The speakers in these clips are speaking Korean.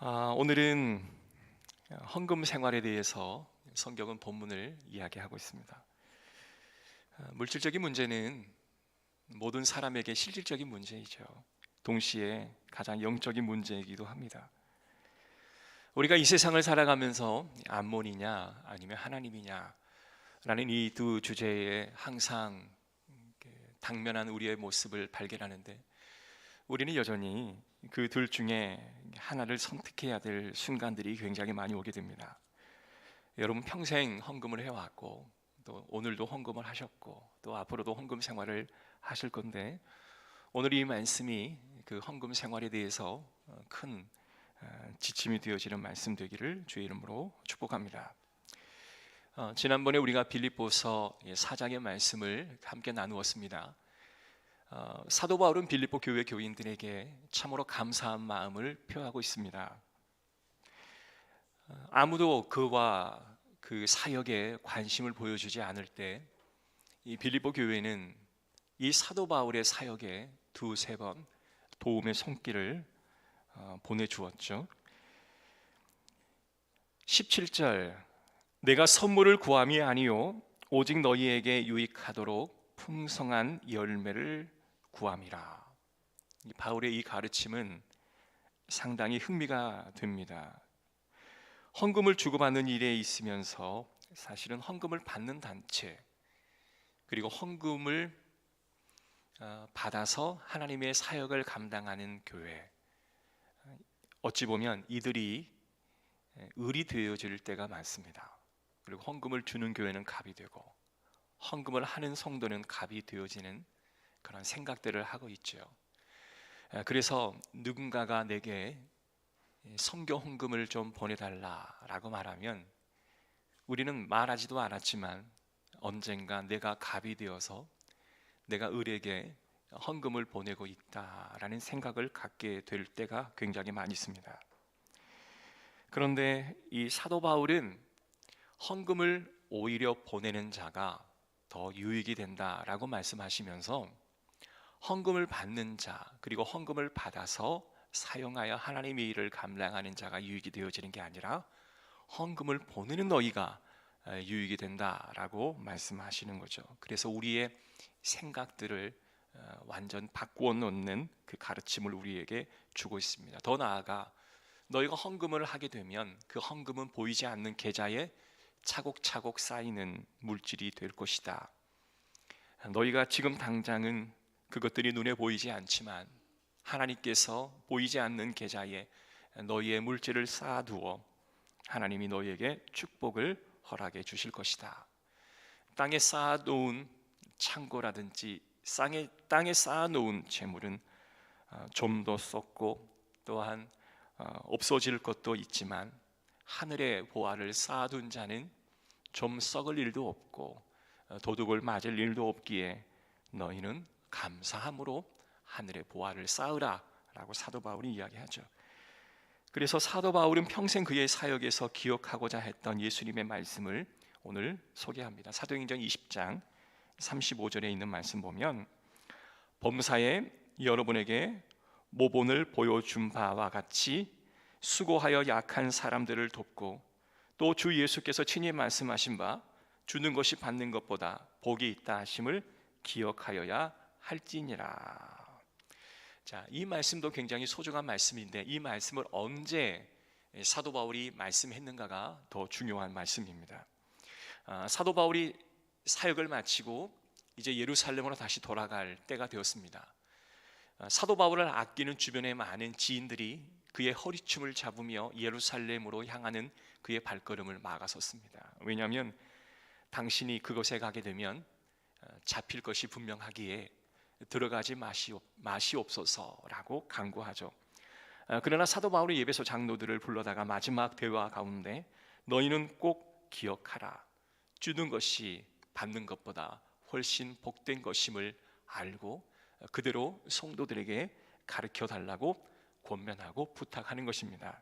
오늘은 헌금 생활에 대해서 성경은 본문을 이야기하고 있습니다. 물질적인 문제는 모든 사람에게 실질적인 문제이죠. 동시에 가장 영적인 문제이기도 합니다. 우리가 이 세상을 살아가면서 암몬이냐 아니면 하나님이냐 라는 이 두 주제에 항상 당면한 우리의 모습을 발견하는데, 우리는 여전히 그 둘 중에 하나를 선택해야 될 순간들이 굉장히 많이 오게 됩니다. 여러분 평생 헌금을 해왔고, 또 오늘도 헌금을 하셨고, 또 앞으로도 헌금 생활을 하실 건데, 오늘 이 말씀이 그 헌금 생활에 대해서 큰 지침이 되어지는 말씀 되기를 주의 이름으로 축복합니다. 지난번에 우리가 빌립보서 4장의 말씀을 함께 나누었습니다. 사도 바울은 빌립보 교회 교인들에게 참으로 감사한 마음을 표하고 있습니다. 아무도 그와 그 사역에 관심을 보여주지 않을 때 이 빌립보 교회는 이 사도 바울의 사역에 두세 번 도움의 손길을 보내주었죠. 17절, 내가 선물을 구함이 아니요 오직 너희에게 유익하도록 풍성한 열매를 구함이라. 바울의 이 가르침은 상당히 흥미가 됩니다. 헌금을 주고받는 일에 있으면서 사실은 헌금을 받는 단체, 그리고 헌금을 받아서 하나님의 사역을 감당하는 교회, 어찌 보면 이들이 을이 되어질 때가 많습니다. 그리고 헌금을 주는 교회는 갑이 되고, 헌금을 하는 성도는 갑이 되어지는 그런 생각들을 하고 있죠. 그래서 누군가가 내게 선교 헌금을 좀 보내달라라고 말하면 우리는 말하지도 않았지만 언젠가 내가 갑이 되어서 내가 을에게 헌금을 보내고 있다라는 생각을 갖게 될 때가 굉장히 많이 있습니다. 그런데 이 사도 바울은 헌금을 오히려 보내는 자가 더 유익이 된다라고 말씀하시면서 헌금을 받는 자, 그리고 헌금을 받아서 사용하여 하나님의 일을 감당하는 자가 유익이 되어지는 게 아니라 헌금을 보내는 너희가 유익이 된다라고 말씀하시는 거죠. 그래서 우리의 생각들을 완전 바꾸어 놓는 그 가르침을 우리에게 주고 있습니다. 더 나아가 너희가 헌금을 하게 되면 그 헌금은 보이지 않는 계좌에 차곡차곡 쌓이는 물질이 될 것이다. 너희가 지금 당장은 그것들이 눈에 보이지 않지만 하나님께서 보이지 않는 계좌에 너희의 물질을 쌓아두어 하나님이 너희에게 축복을 허락해 주실 것이다. 땅에 쌓아놓은 창고라든지 땅에 쌓아놓은 재물은 좀 더 썩고 또한 없어질 것도 있지만 하늘의 보화를 쌓아둔 자는 좀 썩을 일도 없고 도둑을 맞을 일도 없기에 너희는 감사함으로 하늘의 보화를 쌓으라 라고 사도 바울이 이야기하죠. 그래서 사도 바울은 평생 그의 사역에서 기억하고자 했던 예수님의 말씀을 오늘 소개합니다. 사도행전 20장 35절에 있는 말씀 보면, 범사에 여러분에게 모본을 보여준 바와 같이 수고하여 약한 사람들을 돕고 또 주 예수께서 친히 말씀하신 바 주는 것이 받는 것보다 복이 있다 하심을 기억하여야 할지니라. 자, 이 말씀도 굉장히 소중한 말씀인데 이 말씀을 언제 사도 바울이 말씀했는가가 더 중요한 말씀입니다. 사도 바울이 사역을 마치고 이제 예루살렘으로 다시 돌아갈 때가 되었습니다. 사도 바울을 아끼는 주변의 많은 지인들이 그의 허리춤을 잡으며 예루살렘으로 향하는 그의 발걸음을 막아섰습니다. 왜냐하면 당신이 그곳에 가게 되면 잡힐 것이 분명하기에 들어가지 마시옵소서라고 강구하죠. 그러나 사도 바울이 예배소 장로들을 불러다가 마지막 대화 가운데 너희는 꼭 기억하라. 주는 것이 받는 것보다 훨씬 복된 것임을 알고 그대로 성도들에게 가르쳐 달라고 권면하고 부탁하는 것입니다.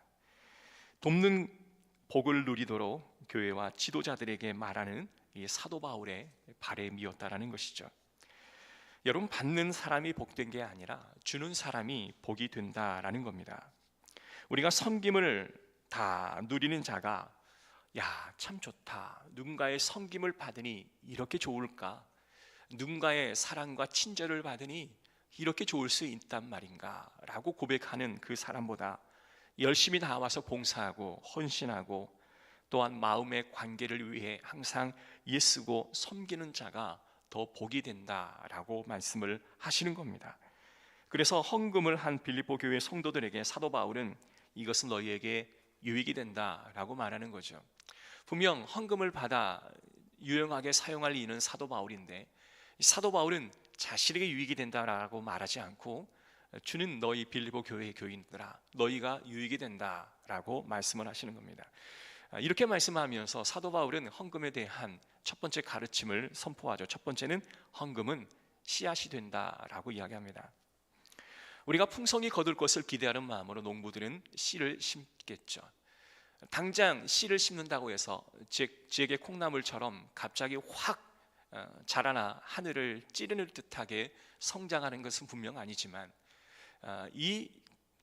돕는 복을 누리도록 교회와 지도자들에게 말하는 이 사도 바울의 바램이었다라는 것이죠. 여러분, 받는 사람이 복된 게 아니라 주는 사람이 복이 된다라는 겁니다. 우리가 섬김을 다 누리는 자가 야, 참 좋다. 누군가의 섬김을 받으니 이렇게 좋을까? 누군가의 사랑과 친절을 받으니 이렇게 좋을 수 있단 말인가? 라고 고백하는 그 사람보다 열심히 나와서 봉사하고 헌신하고 또한 마음의 관계를 위해 항상 애쓰고 섬기는 자가 더 복이 된다라고 말씀을 하시는 겁니다. 그래서 헌금을 한 빌립보 교회 성도들에게 사도 바울은 이것은 너희에게 유익이 된다라고 말하는 거죠. 분명 헌금을 받아 유용하게 사용할 이는 사도 바울인데, 사도 바울은 자신에게 유익이 된다라고 말하지 않고 주는 너희 빌립보 교회의 교인들아 너희가 유익이 된다라고 말씀을 하시는 겁니다. 이렇게 말씀하면서 사도 바울은 헌금에 대한 첫 번째 가르침을 선포하죠. 첫 번째는 헌금은 씨앗이 된다라고 이야기합니다. 우리가 풍성히 거둘 것을 기대하는 마음으로 농부들은 씨를 심겠죠. 당장 씨를 심는다고 해서 지에게 콩나물처럼 갑자기 확 자라나 하늘을 찌르는 듯하게 성장하는 것은 분명 아니지만 이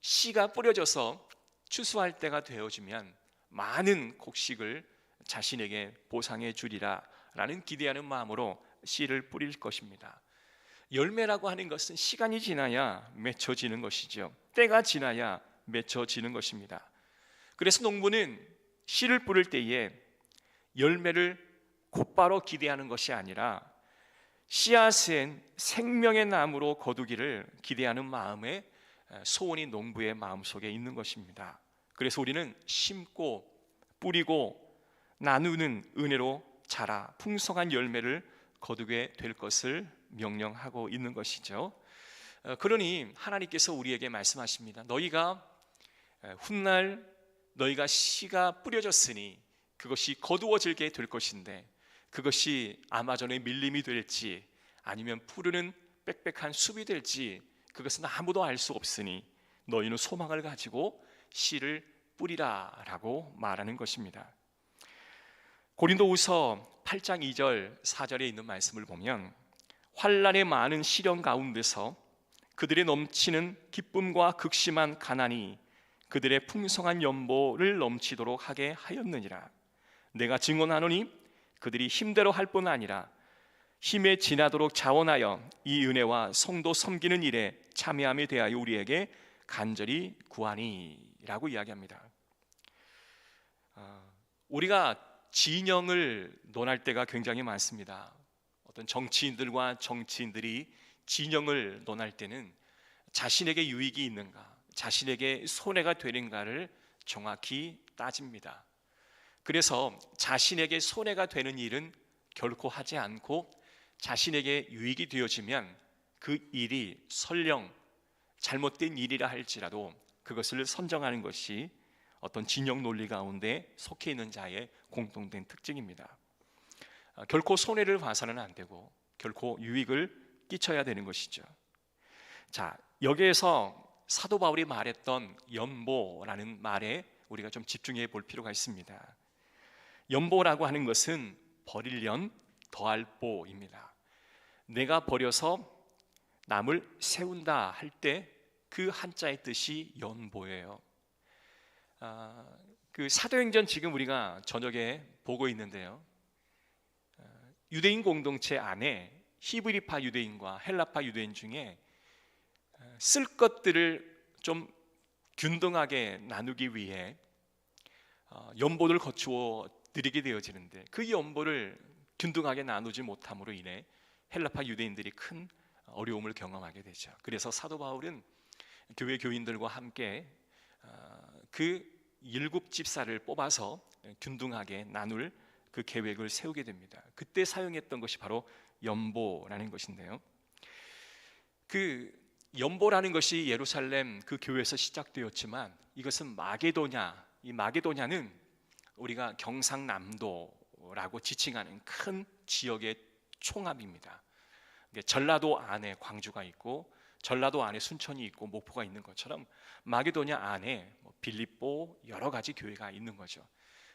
씨가 뿌려져서 추수할 때가 되어지면 많은 곡식을 자신에게 보상해 주리라 라는 기대하는 마음으로 씨를 뿌릴 것입니다. 열매라고 하는 것은 시간이 지나야 맺혀지는 것이죠. 때가 지나야 맺혀지는 것입니다. 그래서 농부는 씨를 뿌릴 때에 열매를 곧바로 기대하는 것이 아니라 씨앗은 생명의 나무로 거두기를 기대하는 마음에 소원이 농부의 마음속에 있는 것입니다. 그래서 우리는 심고 뿌리고 나누는 은혜로 자라 풍성한 열매를 거두게 될 것을 명령하고 있는 것이죠. 그러니 하나님께서 우리에게 말씀하십니다. 너희가 훗날 너희가 씨가 뿌려졌으니 그것이 거두어질게 될 것인데 그것이 아마존의 밀림이 될지 아니면 푸르는 빽빽한 숲이 될지 그것은 아무도 알 수 없으니 너희는 소망을 가지고 씨를 뿌리라 라고 말하는 것입니다. 고린도후서 8장 2절 4절에 있는 말씀을 보면 환난의 많은 시련 가운데서 그들의 넘치는 기쁨과 극심한 가난이 그들의 풍성한 연보를 넘치도록 하게 하였느니라. 내가 증언하노니 그들이 힘대로 할 뿐 아니라 힘에 지나도록 자원하여 이 은혜와 성도 섬기는 일에 참여함에 대하여 우리에게 간절히 구하니 라고 이야기합니다. 우리가 진영을 논할 때가 굉장히 많습니다. 어떤 정치인들과 정치인들이 진영을 논할 때는 자신에게 유익이 있는가, 자신에게 손해가 되는가를 정확히 따집니다. 그래서 자신에게 손해가 되는 일은 결코 하지 않고 자신에게 유익이 되어지면 그 일이 설령 잘못된 일이라 할지라도 그것을 선정하는 것이 어떤 진영 논리 가운데 속해 있는 자의 공통된 특징입니다. 결코 손해를 봐서는 안 되고 결코 유익을 끼쳐야 되는 것이죠. 자, 여기에서 사도 바울이 말했던 연보라는 말에 우리가 좀 집중해 볼 필요가 있습니다. 연보라고 하는 것은 버릴 연 더할 보입니다. 내가 버려서 남을 세운다 할 때 그 한자의 뜻이 연보예요. 그 사도행전 지금 우리가 저녁에 보고 있는데요. 유대인 공동체 안에 히브리파 유대인과 헬라파 유대인 중에 쓸 것들을 좀 균등하게 나누기 위해 연보를 거추어 드리게 되어지는데 그 연보를 균등하게 나누지 못함으로 인해 헬라파 유대인들이 큰 어려움을 경험하게 되죠. 그래서 사도 바울은 교회 교인들과 함께 그 7집사를 뽑아서 균등하게 나눌 그 계획을 세우게 됩니다. 그때 사용했던 것이 바로 연보라는 것인데요. 그 연보라는 것이 예루살렘 그 교회에서 시작되었지만 이것은 마게도냐, 이 마게도냐는 우리가 경상남도라고 지칭하는 큰 지역의 총합입니다. 전라도 안에 광주가 있고 전라도 안에 순천이 있고 목포가 있는 것처럼 마게도냐 안에 빌립보 여러 가지 교회가 있는 거죠.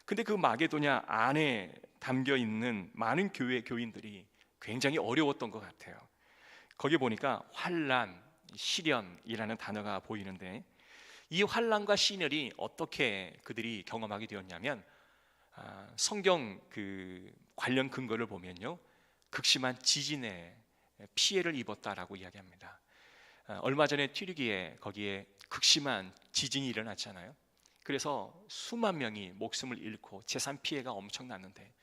근데 그 마게도냐 안에 담겨 있는 많은 교회 교인들이 굉장히 어려웠던 것 같아요. 거기 보니까 환난, 시련이라는 단어가 보이는데 이 환난과 시련이 어떻게 그들이 경험하게 되었냐면 성경 그 관련 근거를 보면요, 극심한 지진에 피해를 입었다라고 이야기합니다. 얼마 전에 튀르기에 거기에 극심한 지진이 일어났잖아요. 그래서 수만 명이 목숨을 잃고 재산 피해가 엄청났는데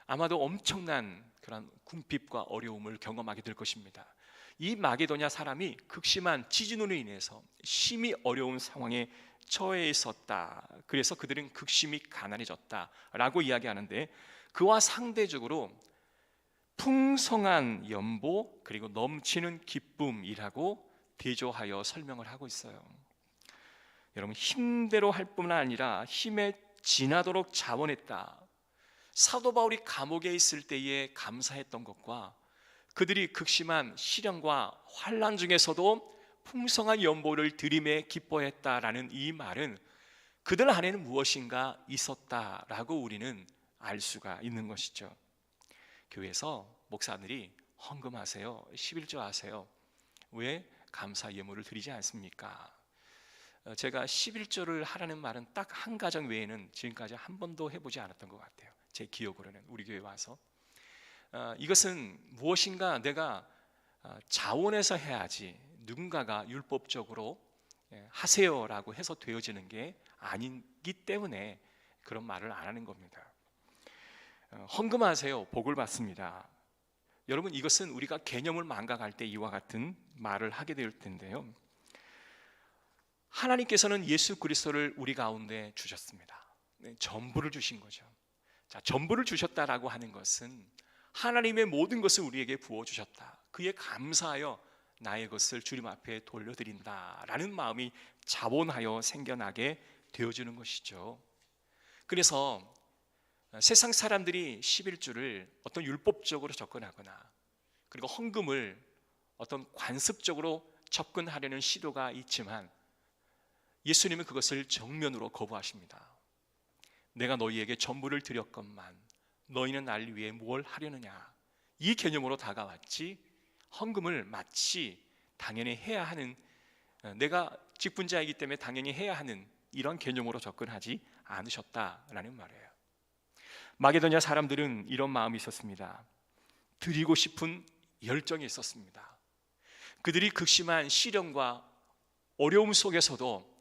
아마도 엄청난 그런 궁핍과 어려움을 경험하게 될 것입니다. 이 마게도냐 사람이 극심한 지진으로 인해서 심히 어려운 상황에 처해 있었다. 그래서 그들은 극심히 가난해졌다라고 이야기하는데, 그와 상대적으로 풍성한 연보 그리고 넘치는 기쁨이라고 대조하여 설명을 하고 있어요. 여러분, 힘대로 할 뿐만 아니라 힘에 지나도록 자원했다. 사도 바울이 감옥에 있을 때에 감사했던 것과 그들이 극심한 시련과 환난 중에서도 풍성한 연보를 들이매 기뻐했다라는 이 말은 그들 안에는 무엇인가 있었다라고 우리는 알 수가 있는 것이죠. 교회에서 목사들이 헌금하세요, 11조 하세요, 왜 감사 예물을 드리지 않습니까? 제가 11조를 하라는 말은 딱 한 가정 외에는 지금까지 한 번도 해보지 않았던 것 같아요. 제 기억으로는 우리 교회 와서 이것은 무엇인가 내가 자원해서 해야지 누군가가 율법적으로 하세요라고 해서 되어지는 게 아니기 때문에 그런 말을 안 하는 겁니다. 헌금하세요, 복을 받습니다. 여러분, 이것은 우리가 개념을 망각할 때 이와 같은 말을 하게 될 텐데요, 하나님께서는 예수 그리스도를 우리 가운데 주셨습니다. 전부를 주신 거죠. 자, 전부를 주셨다라고 하는 것은 하나님의 모든 것을 우리에게 부어주셨다, 그에 감사하여 나의 것을 주님 앞에 돌려드린다라는 마음이 자원하여 생겨나게 되어주는 것이죠. 그래서 세상 사람들이 11조를 어떤 율법적으로 접근하거나 그리고 헌금을 어떤 관습적으로 접근하려는 시도가 있지만 예수님은 그것을 정면으로 거부하십니다. 내가 너희에게 전부를 드렸건만 너희는 나를 위해 무엇을 하려느냐, 이 개념으로 다가왔지 헌금을 마치 당연히 해야 하는, 내가 직분자이기 때문에 당연히 해야 하는 이런 개념으로 접근하지 않으셨다라는 말이에요. 마게도냐 사람들은 이런 마음이 있었습니다. 드리고 싶은 열정이 있었습니다. 그들이 극심한 시련과 어려움 속에서도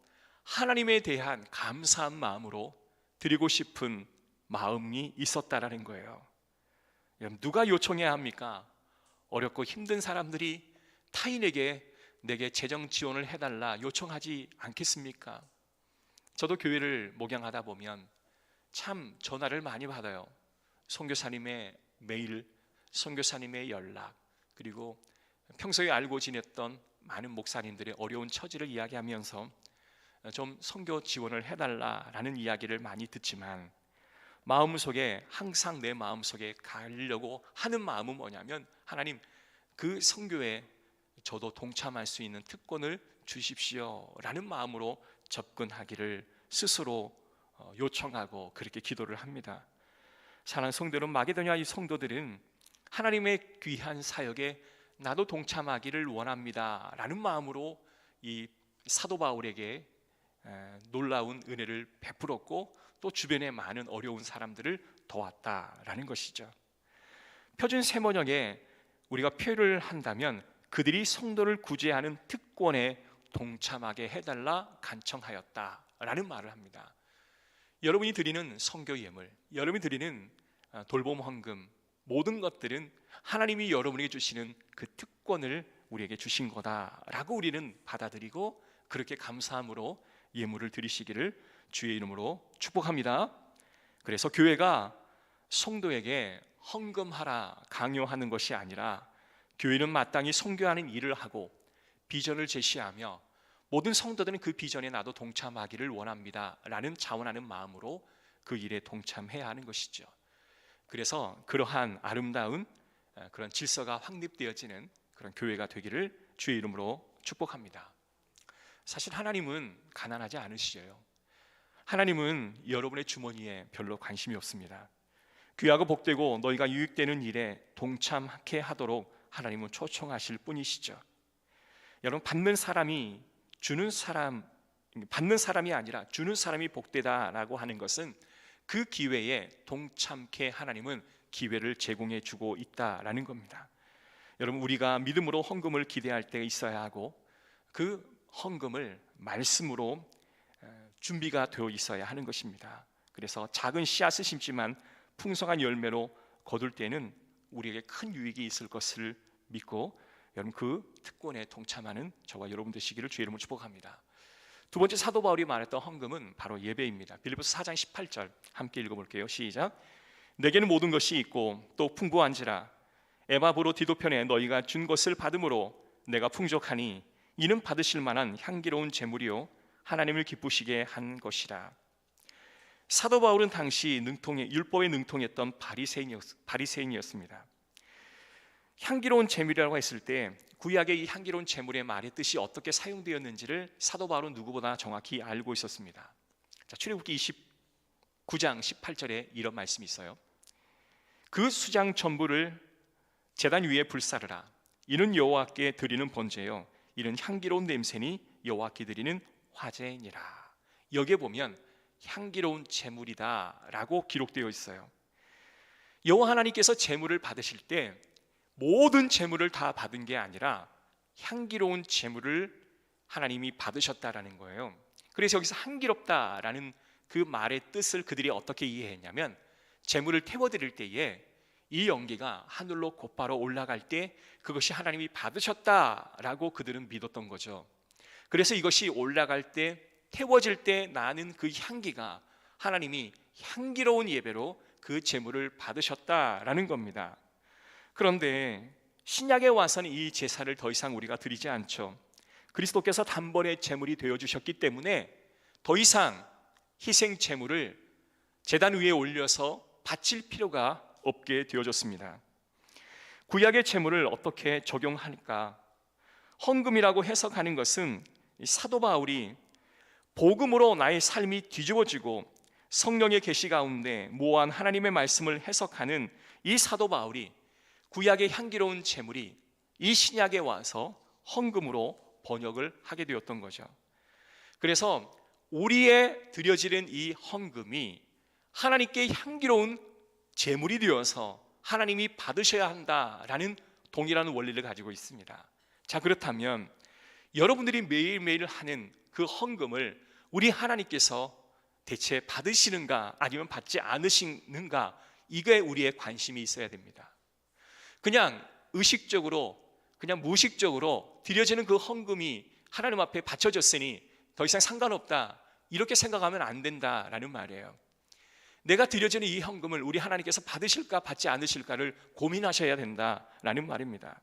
하나님에 대한 감사한 마음으로 드리고 싶은 마음이 있었다라는 거예요. 누가 요청해야 합니까? 어렵고 힘든 사람들이 타인에게 내게 재정 지원을 해달라 요청하지 않겠습니까? 저도 교회를 목양하다 보면 참 전화를 많이 받아요. 선교사님의 메일, 선교사님의 연락, 그리고 평소에 알고 지냈던 많은 목사님들의 어려운 처지를 이야기하면서 좀 선교 지원을 해달라라는 이야기를 많이 듣지만 마음속에, 항상 내 마음속에 가려고 하는 마음은 뭐냐면, 하나님, 그 선교에 저도 동참할 수 있는 특권을 주십시오 라는 마음으로 접근하기를 스스로 요청하고 그렇게 기도를 합니다. 사랑하는 성도들은, 마게도냐 이 성도들은 하나님의 귀한 사역에 나도 동참하기를 원합니다 라는 마음으로 이 사도 바울에게 놀라운 은혜를 베풀었고 또 주변에 많은 어려운 사람들을 도왔다라는 것이죠. 표준 세번역에 우리가 표현을 한다면 그들이 성도를 구제하는 특권에 동참하게 해달라 간청하였다라는 말을 합니다. 여러분이 드리는 선교 예물, 여러분이 드리는 돌봄 헌금, 모든 것들은 하나님이 여러분에게 주시는 그 특권을 우리에게 주신 거다라고 우리는 받아들이고 그렇게 감사함으로 예물을 드리시기를 주의 이름으로 축복합니다. 그래서 교회가 성도에게 헌금하라 강요하는 것이 아니라 교회는 마땅히 선교하는 일을 하고 비전을 제시하며 모든 성도들은 그 비전에 나도 동참하기를 원합니다 라는 자원하는 마음으로 그 일에 동참해야 하는 것이죠. 그래서 그러한 아름다운 그런 질서가 확립되어지는 그런 교회가 되기를 주의 이름으로 축복합니다. 사실 하나님은 가난하지 않으시죠. 하나님은 여러분의 주머니에 별로 관심이 없습니다. 귀하고 복되고 너희가 유익되는 일에 동참하게 하도록 하나님은 초청하실 뿐이시죠. 여러분, 받는 사람이 주는 사람의 받는 사람이 아니라 주는 사람이 복되다라고 하는 것은 그 기회에 동참케 하나님은 기회를 제공해 주고 있다라는 겁니다. 여러분, 우리가 믿음으로 헌금을 기대할 때 있어야 하고 그 헌금을 말씀으로 준비가 되어 있어야 하는 것입니다. 그래서 작은 씨앗을 심지만 풍성한 열매로 거둘 때는 우리에게 큰 유익이 있을 것을 믿고 여러분 그 특권에 동참하는 저와 여러분 되시기를 주의 이름으로 축복합니다. 두 번째 사도 바울이 말했던 헌금은 바로 예배입니다. 빌립보서 4장 18절 함께 읽어볼게요. 시작. 내게는 모든 것이 있고 또 풍부한지라 에바브로 디도편에 너희가 준 것을 받음으로 내가 풍족하니 이는 받으실 만한 향기로운 제물이요 하나님을 기쁘시게 한 것이라. 사도 바울은 당시 율법에 능통했던 바리새인이었습니다. 향기로운 제물이라고 했을 때 구약의 이 향기로운 제물의 말의 뜻이 어떻게 사용되었는지를 사도 바울은 누구보다 정확히 알고 있었습니다. 출애굽기 29장 18절에 이런 말씀이 있어요. 그 수장 전부를 제단 위에 불사르라. 이는 여호와께 드리는 번제요 이는 향기로운 냄새니 여호와께 드리는 화제니라. 여기에 보면 향기로운 제물이다 라고 기록되어 있어요. 여호와 하나님께서 제물을 받으실 때 모든 제물을 다 받은 게 아니라 향기로운 제물을 하나님이 받으셨다라는 거예요. 그래서 여기서 향기롭다라는 그 말의 뜻을 그들이 어떻게 이해했냐면 제물을 태워드릴 때에 이 연기가 하늘로 곧바로 올라갈 때 그것이 하나님이 받으셨다라고 그들은 믿었던 거죠. 그래서 이것이 올라갈 때 태워질 때 나는 그 향기가 하나님이 향기로운 예배로 그 제물을 받으셨다라는 겁니다. 그런데 신약에 와서는 이 제사를 더 이상 우리가 드리지 않죠. 그리스도께서 단번에 제물이 되어주셨기 때문에 더 이상 희생 제물을 제단 위에 올려서 바칠 필요가 없게 되어졌습니다. 구약의 제물을 어떻게 적용할까? 헌금이라고 해석하는 것은 사도 바울이 복음으로 나의 삶이 뒤집어지고 성령의 계시 가운데 모호한 하나님의 말씀을 해석하는 이 사도 바울이 구약의 향기로운 제물이 이 신약에 와서 헌금으로 번역을 하게 되었던 거죠. 그래서 우리의 드려지는 이 헌금이 하나님께 향기로운 제물이 되어서 하나님이 받으셔야 한다라는 동일한 원리를 가지고 있습니다. 자, 그렇다면 여러분들이 매일매일 하는 그 헌금을 우리 하나님께서 대체 받으시는가 아니면 받지 않으시는가, 이게 우리의 관심이 있어야 됩니다. 그냥 의식적으로 그냥 무의식적으로 드려지는 그 헌금이 하나님 앞에 바쳐졌으니 더 이상 상관없다 이렇게 생각하면 안 된다라는 말이에요. 내가 드려지는 이 헌금을 우리 하나님께서 받으실까 받지 않으실까를 고민하셔야 된다라는 말입니다.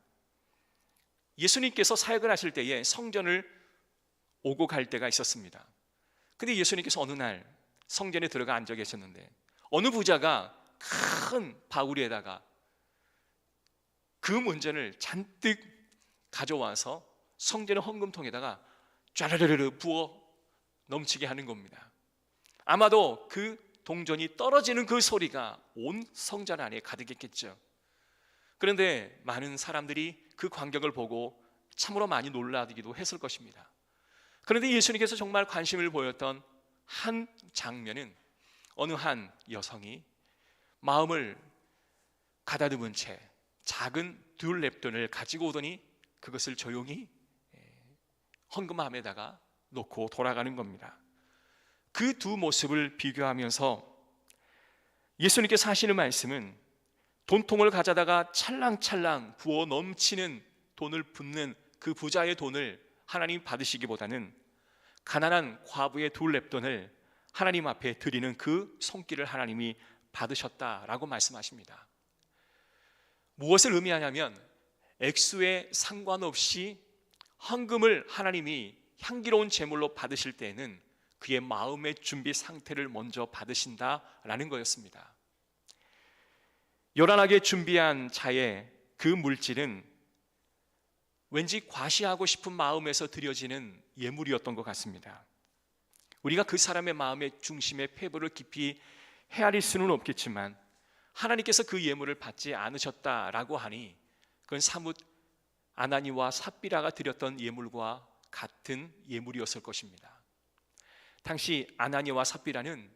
예수님께서 사역을 하실 때에 성전을 오고 갈 때가 있었습니다. 근데 예수님께서 어느 날 성전에 들어가 앉아 계셨는데 어느 부자가 큰 바구리에다가 그 문전을 잔뜩 가져와서 성전의 헌금통에다가 쫘라르르 부어 넘치게 하는 겁니다. 아마도 그 동전이 떨어지는 그 소리가 온 성전 안에 가득했겠죠. 그런데 많은 사람들이 그 광경을 보고 참으로 많이 놀라기도 했을 것입니다. 그런데 예수님께서 정말 관심을 보였던 한 장면은 어느 한 여성이 마음을 가다듬은 채 작은 둘 랩돈을 가지고 오더니 그것을 조용히 헌금함에다가 놓고 돌아가는 겁니다. 그 두 모습을 비교하면서 예수님께서 하시는 말씀은 돈통을 가져다가 찰랑찰랑 부어 넘치는 돈을 붓는 그 부자의 돈을 하나님 받으시기보다는 가난한 과부의 둘 랩돈을 하나님 앞에 드리는 그 손길을 하나님이 받으셨다라고 말씀하십니다. 무엇을 의미하냐면 액수에 상관없이 헌금을 하나님이 향기로운 제물로 받으실 때에는 그의 마음의 준비 상태를 먼저 받으신다라는 거였습니다. 요란하게 준비한 자의 그 물질은 왠지 과시하고 싶은 마음에서 드려지는 예물이었던 것 같습니다. 우리가 그 사람의 마음의 중심에 폐부를 깊이 헤아릴 수는 없겠지만 하나님께서 그 예물을 받지 않으셨다라고 하니 그건 사뭇 아나니와 삽비라가 드렸던 예물과 같은 예물이었을 것입니다. 당시 아나니아와 삽비라는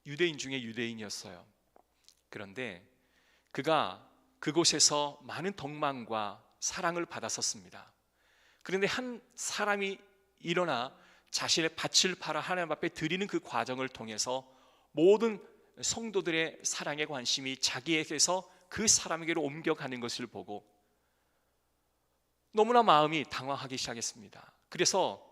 유대인 중에 유대인이었어요. 그런데 그가 그곳에서 많은 덕망과 사랑을 받았었습니다. 그런데 한 사람이 일어나 자신의 밭을 팔아 하나님 앞에 드리는 그 과정을 통해서 모든 성도들의 사랑의 관심이 자기에게서 그 사람에게로 옮겨가는 것을 보고 너무나 마음이 당황하기 시작했습니다. 그래서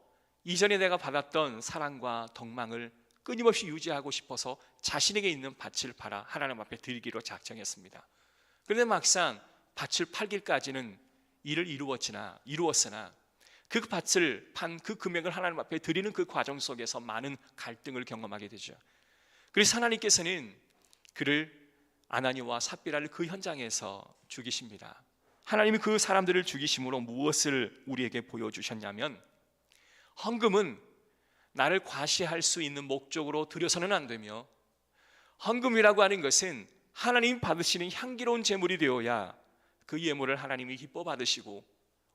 이전에 내가 받았던 사랑과 덕망을 끊임없이 유지하고 싶어서 자신에게 있는 밭을 팔아 하나님 앞에 드리기로 작정했습니다. 그런데 막상 밭을 팔기까지는 일을 이루었으나 그 밭을 판 그 금액을 하나님 앞에 드리는 그 과정 속에서 많은 갈등을 경험하게 되죠. 그래서 하나님께서는 그를 아나니아와 삽비라를 그 현장에서 죽이십니다. 하나님이 그 사람들을 죽이심으로 무엇을 우리에게 보여주셨냐면, 헌금은 나를 과시할 수 있는 목적으로 들여서는 안 되며, 헌금이라고 하는 것은 하나님이 받으시는 향기로운 제물이 되어야 그 예물을 하나님이 기뻐 받으시고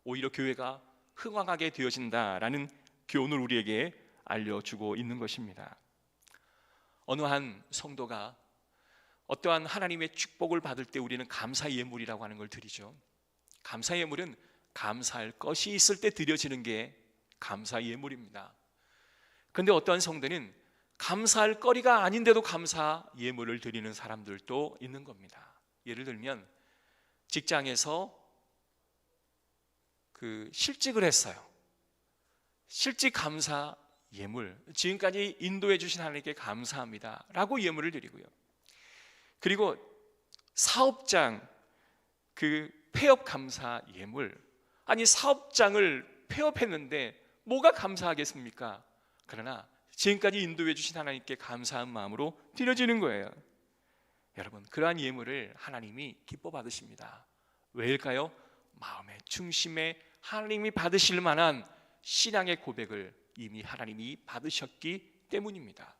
오히려 교회가 흥왕하게 되어진다라는 교훈을 우리에게 알려주고 있는 것입니다. 어느 한 성도가 어떠한 하나님의 축복을 받을 때 우리는 감사 예물이라고 하는 걸 드리죠. 감사 예물은 감사할 것이 있을 때 드려지는 게 감사 예물입니다. 그런데 어떠한 성도는 감사할 거리가 아닌데도 감사 예물을 드리는 사람들도 있는 겁니다. 예를 들면 직장에서 실직을 했어요. 실직 감사 예물, 지금까지 인도해 주신 하나님께 감사합니다 라고 예물을 드리고요. 그리고 사업장 폐업 감사 예물, 아니 사업장을 폐업했는데 뭐가 감사하겠습니까? 그러나 지금까지 인도해 주신 하나님께 감사한 마음으로 드려지는 거예요. 여러분, 그러한 예물을 하나님이 기뻐 받으십니다. 왜일까요? 마음의 중심에 하나님이 받으실 만한 신앙의 고백을 이미 하나님이 받으셨기 때문입니다.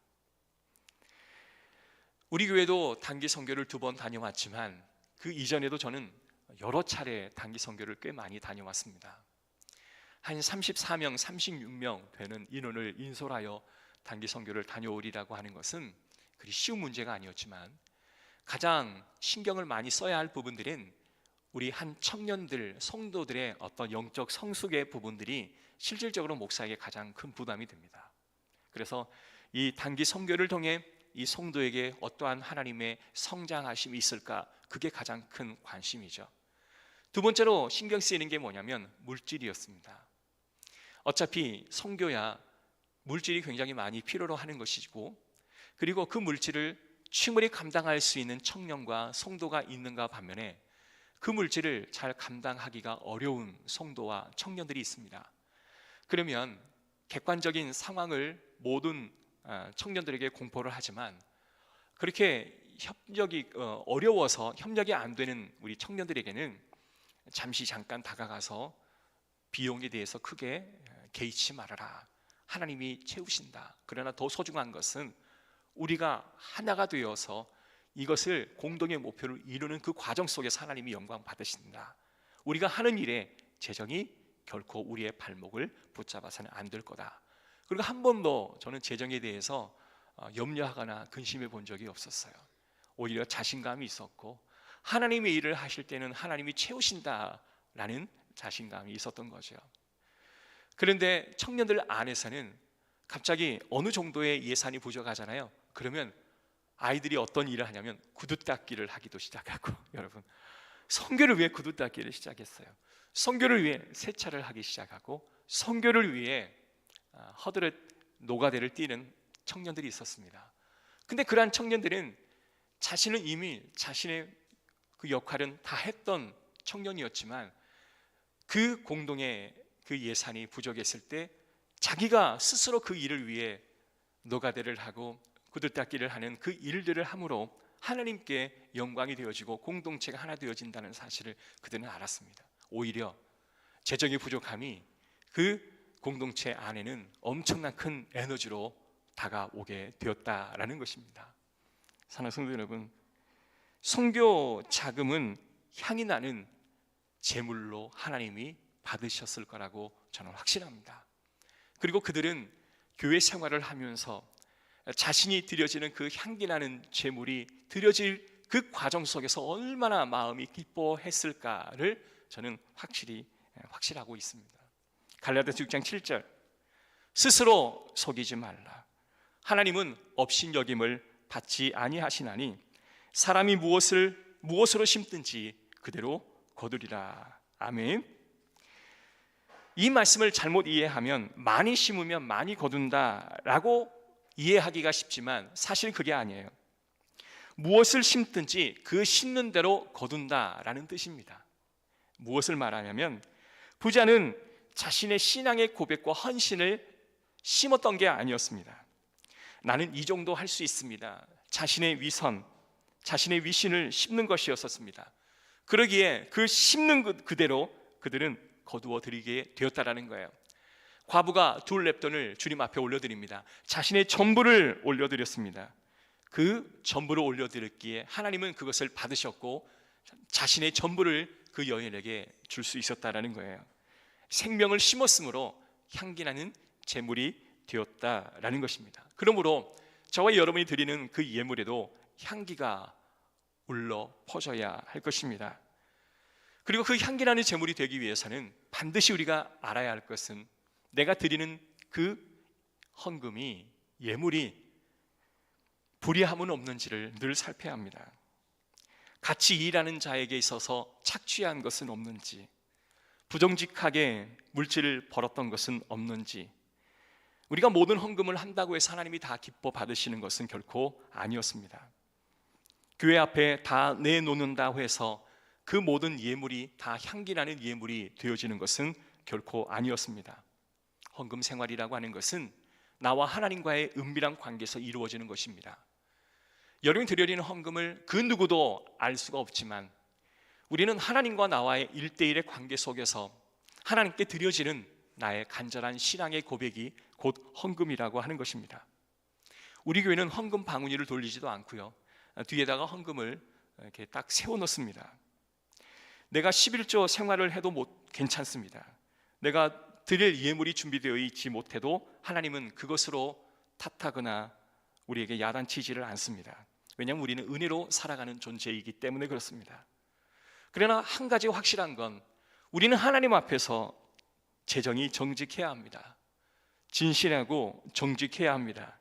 우리 교회도 단기 선교를 2번 다녀왔지만 그 이전에도 저는 여러 차례 단기 선교를 꽤 많이 다녀왔습니다. 한 34명, 36명 되는 인원을 인솔하여 단기 선교를 다녀오리라고 하는 것은 그리 쉬운 문제가 아니었지만, 가장 신경을 많이 써야 할 부분들은 우리 한 청년들, 성도들의 어떤 영적 성숙의 부분들이 실질적으로 목사에게 가장 큰 부담이 됩니다. 그래서 이 단기 선교를 통해 이 성도에게 어떠한 하나님의 성장하심이 있을까, 그게 가장 큰 관심이죠. 두 번째로 신경 쓰이는 게 뭐냐면 물질이었습니다. 어차피 선교야 물질이 굉장히 많이 필요로 하는 것이고, 그리고 그 물질을 충분히 감당할 수 있는 청년과 성도가 있는가 반면에 그 물질을 잘 감당하기가 어려운 성도와 청년들이 있습니다. 그러면 객관적인 상황을 모든 청년들에게 공포를 하지만, 그렇게 협력이 어려워서 협력이 안 되는 우리 청년들에게는 잠깐 다가가서 비용에 대해서 크게 개의치 말아라, 하나님이 채우신다. 그러나 더 소중한 것은 우리가 하나가 되어서 이것을 공동의 목표를 이루는 그 과정 속에서 하나님이 영광 받으신다. 우리가 하는 일에 재정이 결코 우리의 발목을 붙잡아서는 안 될 거다. 그리고 한 번도 저는 재정에 대해서 염려하거나 근심해 본 적이 없었어요. 오히려 자신감이 있었고, 하나님의 일을 하실 때는 하나님이 채우신다라는 자신감이 있었던 거죠. 그런데 청년들 안에서는 갑자기 어느 정도의 예산이 부족하잖아요. 그러면 아이들이 어떤 일을 하냐면 구두 닦기를 하기도 시작하고, 여러분, 선교를 위해 구두 닦기를 시작했어요. 선교를 위해 세차를 하기 시작하고, 선교를 위해 노가다를 뛰는 청년들이 있었습니다. 근데 그러한 청년들은 자신은 이미 자신의 그 역할은 다 했던 청년이었지만, 그 공동의 그 예산이 부족했을 때 자기가 스스로 그 일을 위해 노가다를 하고 구두 닦기를 하는 그 일들을 함으로 하나님께 영광이 되어지고 공동체가 하나 되어진다는 사실을 그들은 알았습니다. 오히려 재정의 부족함이 그 공동체 안에는 엄청난 큰 에너지로 다가오게 되었다라는 것입니다. 사랑하는 성도 여러분, 선교 자금은 향이 나는 제물로 하나님이 받으셨을 거라고 저는 확신합니다. 그리고 그들은 교회 생활을 하면서 자신이 드려지는 그 향기나는 제물이 드려질 그 과정 속에서 얼마나 마음이 기뻐했을까를 저는 확실하고 있습니다. 갈라디아서 6장 7절, 스스로 속이지 말라. 하나님은 업신여김을 받지 아니하시나니 사람이 무엇으로 심든지 그대로 거두리라. 아멘. 이 말씀을 잘못 이해하면 많이 심으면 많이 거둔다라고 이해하기가 쉽지만 사실 그게 아니에요. 무엇을 심든지 그 심는 대로 거둔다라는 뜻입니다. 무엇을 말하냐면 부자는 자신의 신앙의 고백과 헌신을 심었던 게 아니었습니다. 나는 이 정도 할 수 있습니다. 자신의 위선, 자신의 위신을 심는 것이었습니다. 그러기에 그 심는 그대로 그들은 거두어 드리게 되었다라는 거예요. 과부가 2렙돈을 주님 앞에 올려드립니다. 자신의 전부를 올려드렸습니다. 그 전부를 올려드렸기에 하나님은 그것을 받으셨고 자신의 전부를 그 여인에게 줄 수 있었다라는 거예요. 생명을 심었으므로 향기나는 제물이 되었다라는 것입니다. 그러므로 저와 여러분이 드리는 그 예물에도 향기가 울러 퍼져야 할 것입니다. 그리고 그 향기나는 제물이 되기 위해서는 반드시 우리가 알아야 할 것은 내가 드리는 그 헌금이, 예물이 불의함은 없는지를 늘 살펴야 합니다. 같이 일하는 자에게 있어서 착취한 것은 없는지, 부정직하게 물질을 벌었던 것은 없는지, 우리가 모든 헌금을 한다고 해서 하나님이 다 기뻐 받으시는 것은 결코 아니었습니다. 교회 앞에 다 내놓는다고 해서 그 모든 예물이 다 향기나는 예물이 되어지는 것은 결코 아니었습니다. 헌금 생활이라고 하는 것은 나와 하나님과의 은밀한 관계에서 이루어지는 것입니다. 여러분이 드려지는 헌금을 그 누구도 알 수가 없지만 우리는 하나님과 나와의 1대1의 관계 속에서 하나님께 드려지는 나의 간절한 신앙의 고백이 곧 헌금이라고 하는 것입니다. 우리 교회는 헌금 방울이를 돌리지도 않고요, 뒤에다가 헌금을 이렇게 딱 세워놓습니다. 내가 11조 생활을 해도 괜찮습니다. 내가 드릴 예물이 준비되어 있지 못해도 하나님은 그것으로 탓하거나 우리에게 야단치지를 않습니다. 왜냐하면 우리는 은혜로 살아가는 존재이기 때문에 그렇습니다. 그러나 한 가지 확실한 건 우리는 하나님 앞에서 재정이 정직해야 합니다. 진실하고 정직해야 합니다.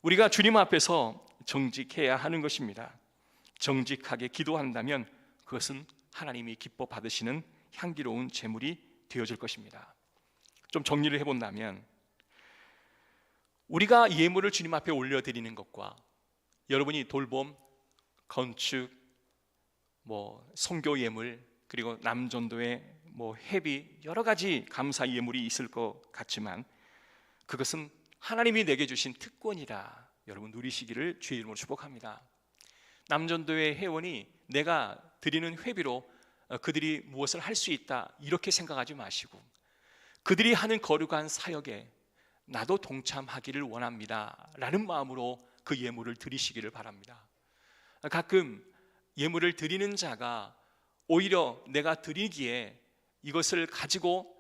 우리가 주님 앞에서 정직해야 하는 것입니다. 정직하게 기도한다면 그것은 하나님이 기뻐 받으시는 향기로운 제물이 되어질 것입니다. 좀 정리를 해본다면 우리가 예물을 주님 앞에 올려드리는 것과 여러분이 돌봄, 건축, 선교 예물, 그리고 남전도의 회비, 여러 가지 감사 예물이 있을 것 같지만 그것은 하나님이 내게 주신 특권이라 여러분 누리시기를 주의 이름으로 축복합니다. 남전도의 회원이 내가 드리는 회비로 그들이 무엇을 할 수 있다 이렇게 생각하지 마시고 그들이 하는 거룩한 사역에 나도 동참하기를 원합니다 라는 마음으로 그 예물을 드리시기를 바랍니다. 가끔 예물을 드리는 자가 오히려 내가 드리기에 이것을 가지고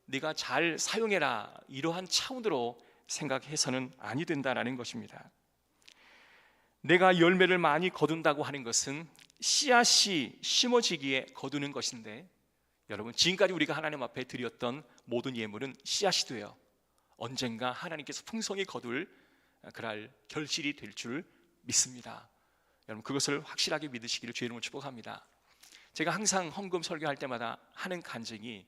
네가 잘 사용해라 이러한 차원으로 생각해서는 아니 된다라는 것입니다. 내가 열매를 많이 거둔다고 하는 것은 씨앗이 심어지기에 거두는 것인데 여러분 지금까지 우리가 하나님 앞에 드렸던 모든 예물은 씨앗이 되어 언젠가 하나님께서 풍성히 거둘 그럴 결실이 될 줄 믿습니다. 여러분 그것을 확실하게 믿으시기를 주의 이름으로 축복합니다. 제가 항상 헌금 설교할 때마다 하는 간증이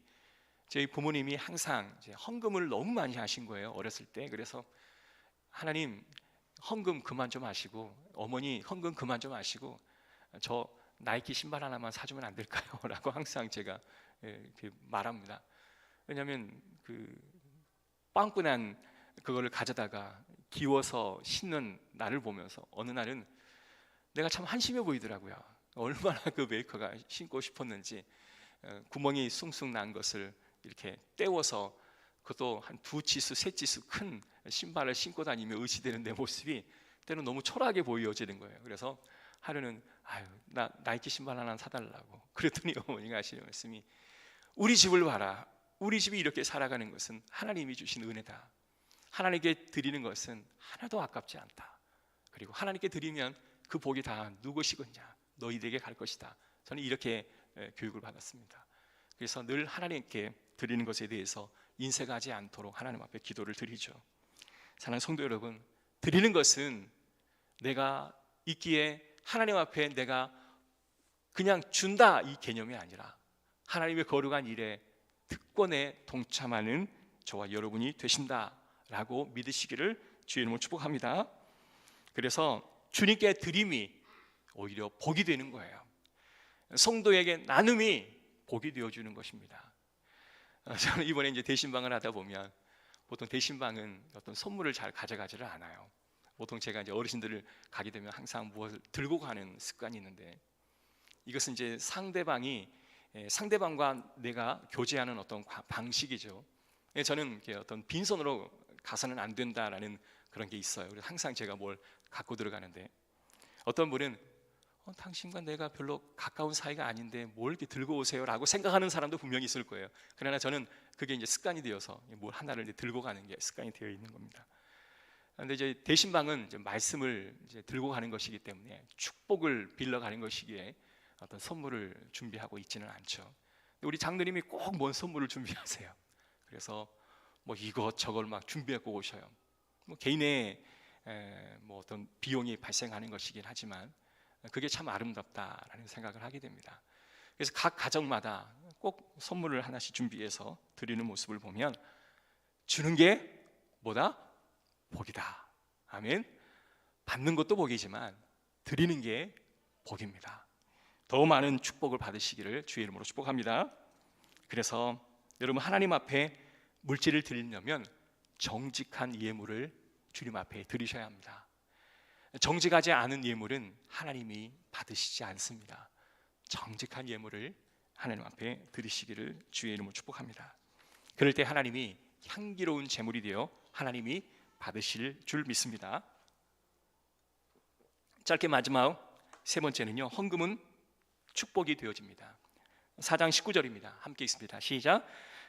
저희 부모님이 항상 헌금을 너무 많이 하신 거예요, 어렸을 때. 그래서 하나님 헌금 그만 좀 하시고, 어머니 헌금 그만 좀 하시고 저 나이키 신발 하나만 사주면 안 될까요? 라고 항상 제가 말합니다. 왜냐하면 그 빵꾸난 그거를 가져다가 기워서 신는 나를 보면서 어느 날은 내가 참 한심해 보이더라고요. 얼마나 그 메이커가 신고 싶었는지 구멍이 숭숭 난 것을 이렇게 떼워서 그것도 한 2치수, 3치수 큰 신발을 신고 다니며 의시되는 내 모습이 때는 너무 초라하게 보여지는 거예요. 그래서 하루는 나 나이키 신발 하나 사달라고 그랬더니 어머니가 하시는 말씀이 우리 집을 봐라. 우리 집이 이렇게 살아가는 것은 하나님이 주신 은혜다. 하나님께 드리는 것은 하나도 아깝지 않다. 그리고 하나님께 드리면 그 복이 다 누구 것이겠냐? 너희들에게 갈 것이다. 저는 이렇게 교육을 받았습니다. 그래서 늘 하나님께 드리는 것에 대해서 인색하지 않도록 하나님 앞에 기도를 드리죠. 사랑하는 성도 여러분, 드리는 것은 내가 있기에 하나님 앞에 내가 그냥 준다 이 개념이 아니라 하나님의 거룩한 일에 특권에 동참하는 저와 여러분이 되신다라고 믿으시기를 주의 이름으로 축복합니다. 그래서 주님께 드림이 오히려 복이 되는 거예요. 성도에게 나눔이 복이 되어주는 것입니다. 저는 이번에 이제 대신방을 하다 보면 보통 대신방은 어떤 선물을 잘 가져가지를 않아요. 보통 제가 이제 어르신들을 가게 되면 항상 무엇을 들고 가는 습관이 있는데, 이것은 이제 상대방과 내가 교제하는 어떤 방식이죠. 저는 어떤 빈손으로 가서는 안 된다라는 그런 게 있어요. 그래서 항상 제가 뭘 갖고 들어가는데, 어떤 분은 당신과 내가 별로 가까운 사이가 아닌데 뭘 이렇게 들고 오세요라고 생각하는 사람도 분명히 있을 거예요. 그러나 저는 그게 이제 습관이 되어서 뭘 하나를 이제 들고 가는 게 습관이 되어 있는 겁니다. 그런데 이제 대신방은 이제 말씀을 이제 들고 가는 것이기 때문에 축복을 빌러 가는 것이기에 어떤 선물을 준비하고 있지는 않죠. 우리 장로님이 꼭 뭔 선물을 준비하세요. 그래서 뭐 이것저것 막 준비하고 오셔요. 뭐 개인의 뭐 어떤 비용이 발생하는 것이긴 하지만 그게 참 아름답다라는 생각을 하게 됩니다. 그래서 각 가정마다 꼭 선물을 하나씩 준비해서 드리는 모습을 보면 주는 게 뭐다? 복이다. 아멘. 받는 것도 복이지만 드리는 게 복입니다. 더 많은 축복을 받으시기를 주의 이름으로 축복합니다. 그래서 여러분, 하나님 앞에 물질을 드리려면 정직한 예물을 주님 앞에 드리셔야 합니다. 정직하지 않은 예물은 하나님이 받으시지 않습니다. 정직한 예물을 하나님 앞에 드리시기를 주의 이름으로 축복합니다. 그럴 때 하나님이 향기로운 제물이 되어 하나님이 받으실 줄 믿습니다. 짧게 마지막 세 번째는요, 헌금은 축복이 되어집니다. 4장 19절입니다. 함께 읽습니다. 시작.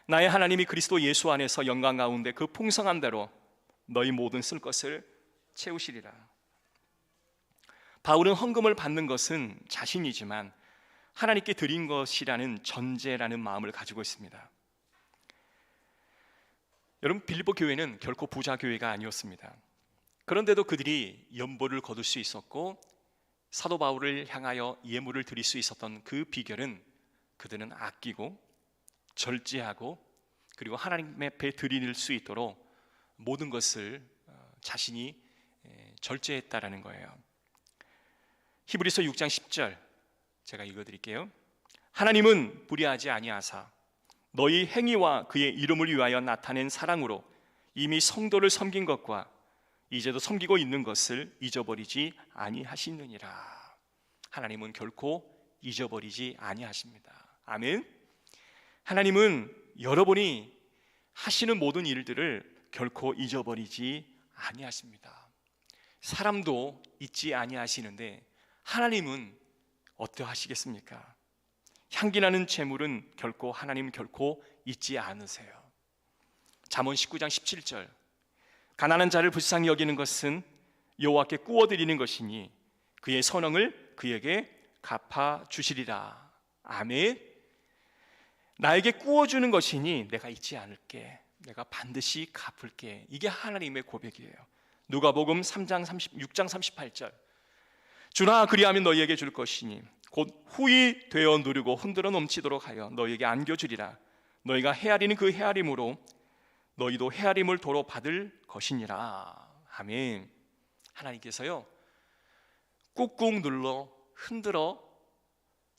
나의 하나님이 그리스도 예수 안에서 영광 가운데 그 풍성한 대로 너희 모든 쓸 것을 채우시리라. 바울은 헌금을 받는 것은 자신이지만 하나님께 드린 것이라는 전제라는 마음을 가지고 있습니다. 여러분, 빌립보 교회는 결코 부자 교회가 아니었습니다. 그런데도 그들이 연보를 거둘 수 있었고 사도 바울을 향하여 예물을 드릴 수 있었던 그 비결은 그들은 아끼고 절제하고 그리고 하나님 앞에 드릴 수 있도록 모든 것을 자신이 절제했다라는 거예요. 히브리서 6장 10절 제가 읽어드릴게요. 하나님은 불의하지 아니하사 너희 행위와 그의 이름을 위하여 나타낸 사랑으로 이미 성도를 섬긴 것과 이제도 섬기고 있는 것을 잊어버리지 아니하시느니라. 하나님은 결코 잊어버리지 아니하십니다. 아멘. 하나님은 여러분이 하시는 모든 일들을 결코 잊어버리지 아니하십니다. 사람도 잊지 아니하시는데 하나님은 어떠하시겠습니까? 향기나는 재물은 하나님 결코 잊지 않으세요. 잠언 19장 17절 가난한 자를 불쌍히 여기는 것은 여호와께 구워드리는 것이니 그의 선응을 그에게 갚아주시리라. 아멘. 나에게 구워주는 것이니 내가 잊지 않을게, 내가 반드시 갚을게. 이게 하나님의 고백이에요. 누가복음 6장 38절 주나 그리하면 너희에게 줄 것이니 곧 후히 되어 누르고 흔들어 넘치도록 하여 너희에게 안겨주리라. 너희가 헤아리는 그 헤아림으로 너희도 헤아림을 도로 받을 것이니라. 아멘. 하나님께서요 꾹꾹 눌러 흔들어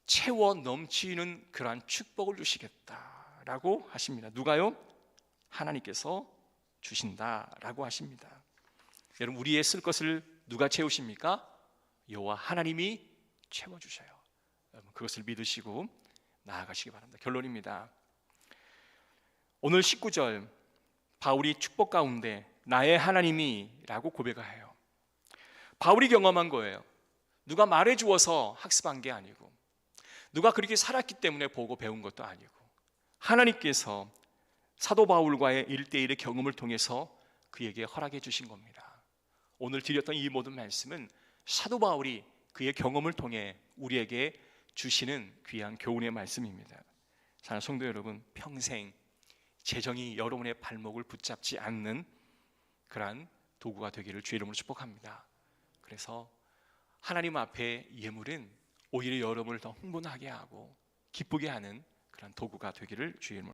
채워 넘치는 그러한 축복을 주시겠다라고 하십니다. 누가요? 하나님께서 주신다라고 하십니다. 여러분, 우리의 쓸 것을 누가 채우십니까? 여호와 하나님이 채워주셔요. 여러분, 그것을 믿으시고 나아가시기 바랍니다. 결론입니다. 오늘 19절 바울이 축복 가운데 나의 하나님이 라고 고백해요. 바울이 경험한 거예요. 누가 말해주어서 학습한 게 아니고 누가 그렇게 살았기 때문에 보고 배운 것도 아니고 하나님께서 사도 바울과의 1대1의 경험을 통해서 그에게 허락해 주신 겁니다. 오늘 드렸던 이 모든 말씀은 사도 바울이 그의 경험을 통해 우리에게 주시는 귀한 교훈의 말씀입니다. 사랑하는 성도 여러분, 평생 재정이 여러분의 발목을 붙잡지 않는 그러한 도구가 되기를 주의 이름으로 축복합니다. 그래서 하나님 앞에 예물은 오히려 여러분을 더 흥분하게 하고 기쁘게 하는 그런 도구가 되기를 주의 이름으로